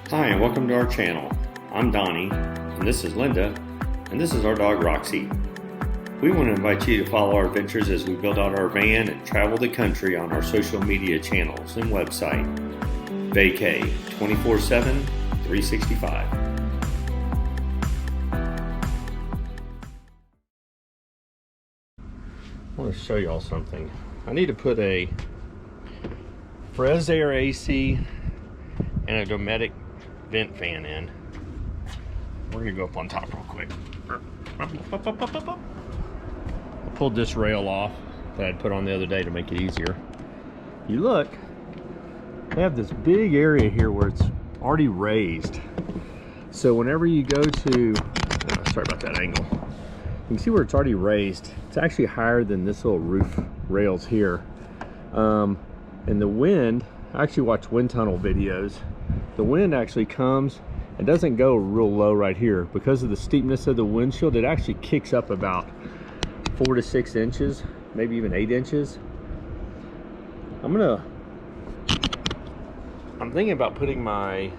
Hi, and welcome to our channel. I'm Donnie, and this is Linda, and this is our dog Roxy. We want to invite you to follow our adventures as we build out our van and travel the country on our social media channels and website. Vacay 24/7, 365. I want to show y'all something. I need to put a FreshAir AC and a Dometic vent fan in. We're gonna go up on top real quick. I pulled this rail off that I'd put on the other day to make it easier. You look, they have this big area here where it's already raised. So whenever you go to, sorry about that angle. You can see where it's already raised. It's actually higher than this little roof rails here. And the wind, I actually watch wind tunnel videos. The wind actually comes and doesn't go real low right here. Because of the steepness of the windshield, it actually kicks up about 4 to 6 inches, maybe even 8 inches. I'm thinking about putting my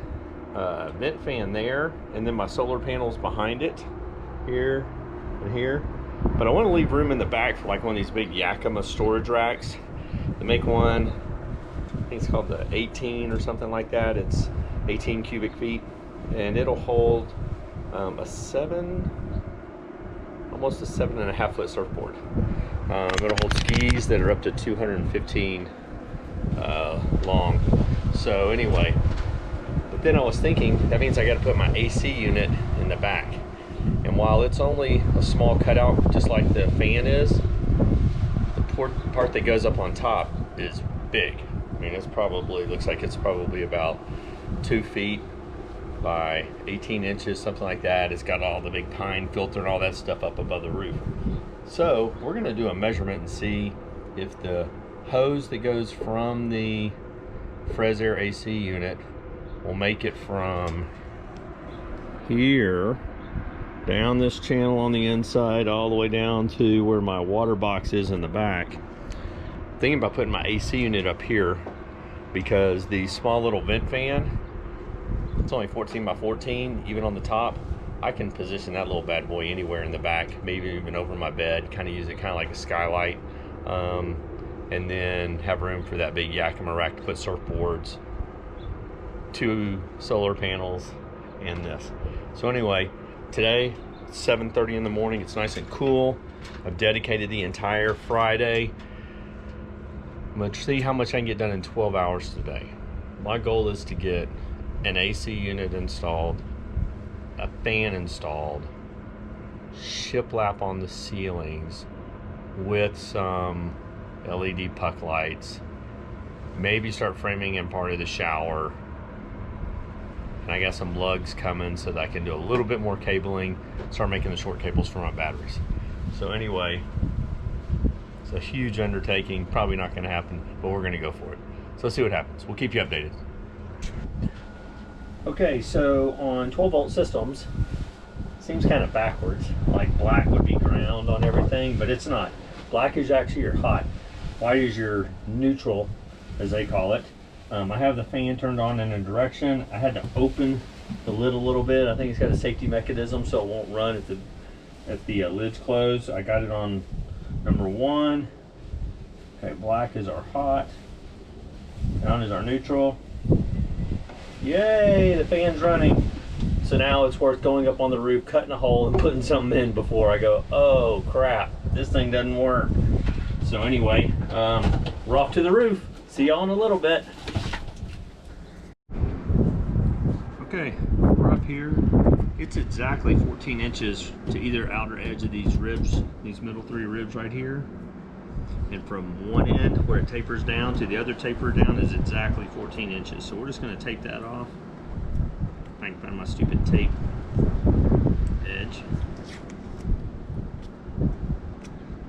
vent fan there and then my solar panels behind it, here and here. But I want to leave room in the back for like one of these big Yakima storage racks. They make one, I think it's called the 18 or something like that. It's 18 cubic feet, and it'll hold almost a 7.5 foot surfboard. It'll hold skis that are up to 215 long. So anyway, but then I was thinking that means I got to put my AC unit in the back, and while it's only a small cutout just like the fan is, the part that goes up on top is big. I mean, looks like it's probably about 2 feet by 18 inches, something like that. It's got all the big pine filter and all that stuff up above the roof. So we're gonna do a measurement and see if the hose that goes from the FreshAir AC unit will make it from here down this channel on the inside all the way down to where my water box is in the back. Thinking about putting my AC unit up here because the small little vent fan, it's only 14 by 14, even on the top. I can position that little bad boy anywhere in the back, maybe even over my bed, kind of use it kind of like a skylight, and then have room for that big Yakima rack to put surfboards, 2 solar panels, and this. So anyway, today, it's 7:30 in the morning. It's nice and cool. I've dedicated the entire Friday. I'm going to see how much I can get done in 12 hours today. My goal is to get an AC unit installed, a fan installed, shiplap on the ceilings with some LED puck lights, maybe start framing in part of the shower, and I got some lugs coming so that I can do a little bit more cabling, start making the short cables for my batteries. So anyway, it's a huge undertaking, probably not going to happen, but we're going to go for it. So let's see what happens. We'll keep you updated. Okay, so on 12 volt systems, seems kind of backwards, like black would be ground on everything, but it's not. Black is actually your hot, white is your neutral, as they call it. I have the fan turned on in a direction. I had to open the lid a little bit. I think it's got a safety mechanism so it won't run at the lid's closed. I got it on number 1. Okay, black is our hot, down is our neutral. Yay, the fan's running. So now it's worth going up on the roof, cutting a hole and putting something in before I go, oh crap, this thing doesn't work. So anyway, we're off to the roof. See y'all in a little bit. Okay, we're up here. It's exactly 14 inches to either outer edge of these ribs, these middle 3 ribs right here. And from one end where it tapers down to the other taper down is exactly 14 inches. So we're just going to take that off. If I can find my stupid tape edge.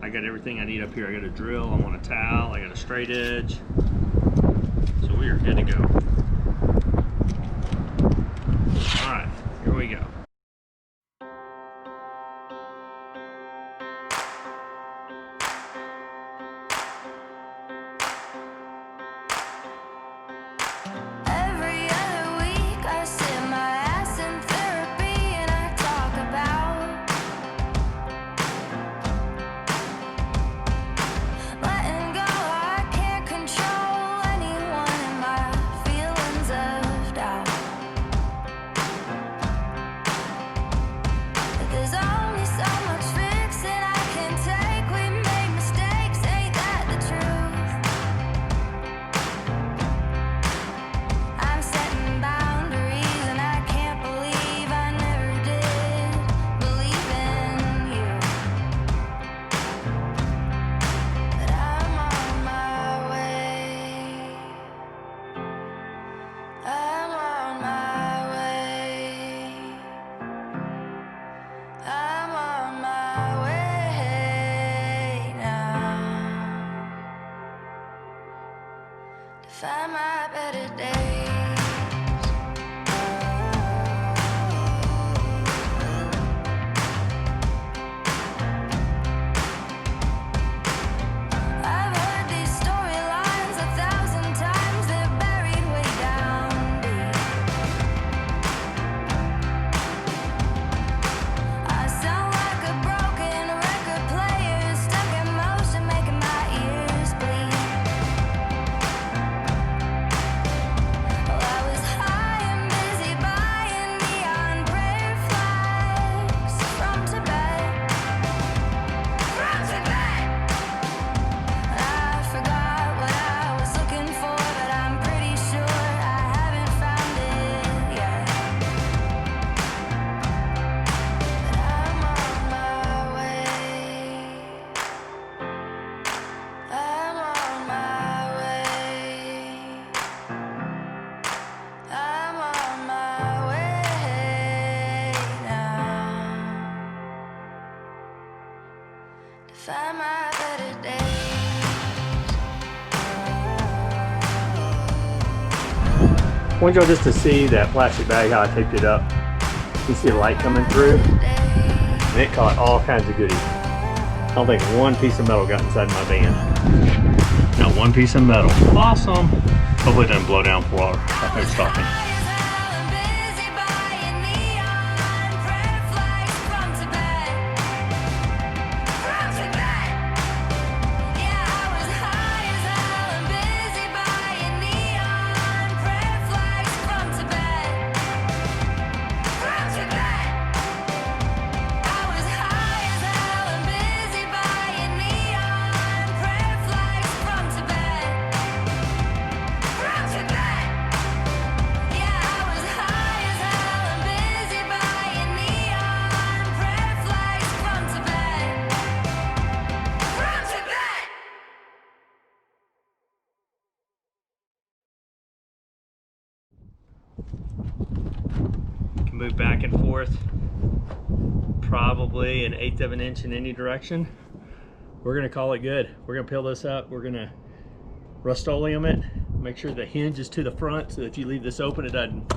I got everything I need up here. I got a drill, I want a towel, I got a straight edge. So we are good to go. All right, here we go. Every other week I sit find my better days. I've heard these storylines 1,000 times, they're buried way down deep. I sound like a broken record player, stuck in motion, making my ears bleed. Well, I was high and busy buying neon prayer flags from Tibet. From Tibet! I forgot what I was looking for, but I'm pretty sure I haven't found it yet. But I'm on my way. I'm on my way. I'm on my way now to find my better days. I want y'all just to see that plastic bag, how I taped it up. You see the light coming through, and it caught all kinds of goodies. I don't think one piece of metal got inside my van. Not one piece of metal. Awesome. Hopefully it doesn't blow down for water. I think it's stopping. Move back and forth probably 1/8 of an inch in any direction. We're gonna call it good. We're gonna peel this up. We're gonna Rust-Oleum it. Make sure the hinge is to the front so that if you leave this open, it doesn't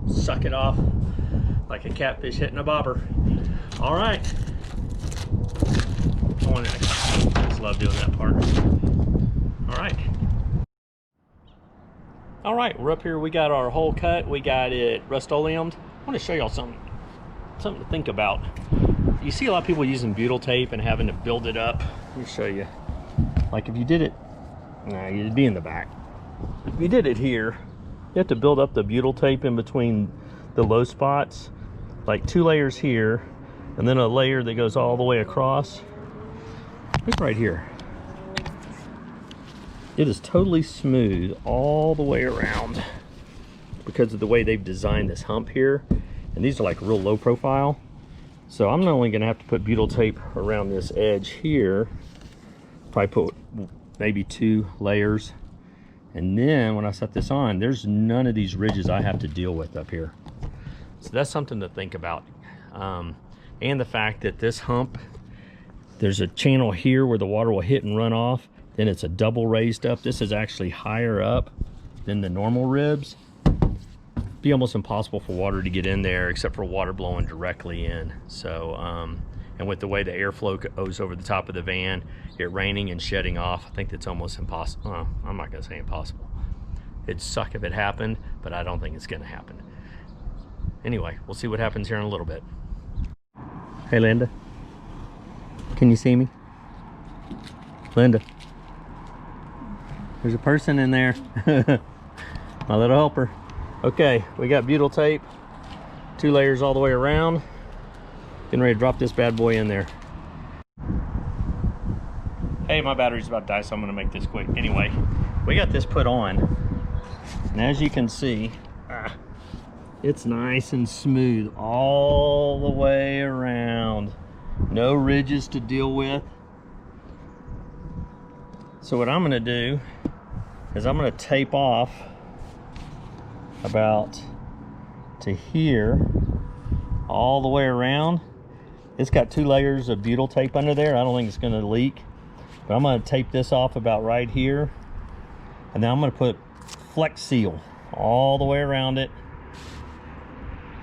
suck it off like a catfish hitting a bobber. All right. I just love doing that part. All right. All right, we're up here. We got our hole cut. We got it Rust-Oleumed. I want to show y'all something to think about. You see a lot of people using butyl tape and having to build it up. Let me show you. Like if you did it, nah, you'd be in the back. If you did it here, you have to build up the butyl tape in between the low spots, like 2 layers here, and then a layer that goes all the way across. Look right here. It is totally smooth all the way around because of the way they've designed this hump here. And these are like real low profile. So I'm not only gonna have to put butyl tape around this edge here, probably put maybe 2 layers. And then when I set this on, there's none of these ridges I have to deal with up here. So that's something to think about. And the fact that this hump, there's a channel here where the water will hit and run off. Then it's a double raised up. This is actually higher up than the normal ribs. Be almost impossible for water to get in there except for water blowing directly in. So, and with the way the airflow goes over the top of the van, it raining and shedding off, I think that's almost impossible. I'm not gonna say impossible. It'd suck if it happened, but I don't think it's gonna happen. Anyway, we'll see what happens here in a little bit. Hey Linda, can you see me? Linda. There's a person in there. My little helper. Okay, we got butyl tape, 2 layers all the way around. Getting ready to drop this bad boy in there. Hey, my battery's about to die, so I'm gonna make this quick. Anyway, we got this put on, and as you can see, it's nice and smooth all the way around. No ridges to deal with. So what I'm gonna do is I'm gonna tape off about to here all the way around. It's got 2 layers of butyl tape under there. I don't think it's gonna leak, but I'm gonna tape this off about right here, and then I'm gonna put Flex Seal all the way around it.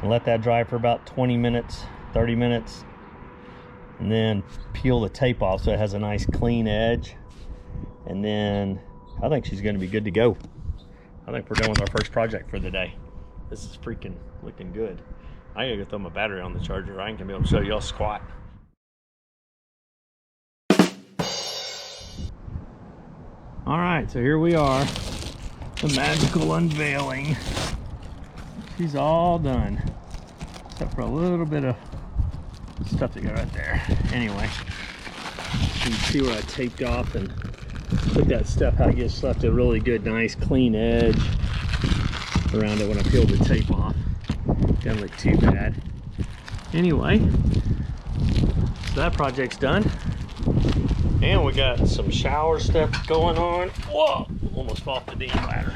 And let that dry for about 20 minutes, 30 minutes. And then peel the tape off so it has a nice clean edge. And then I think she's going to be good to go. I think we're done with our first project for the day. This is freaking looking good. I gotta go throw my battery on the charger. I ain't gonna be able to show y'all squat. All right, so here we are. The magical unveiling. She's all done. Except for a little bit of stuff to go right there. Anyway, you can see where I taped off and put that stuff out. Just left a really good, nice, clean edge around it when I peeled the tape off. Doesn't look too bad. Anyway, so that project's done. And we got some shower stuff going on. Whoa, almost off the D ladder.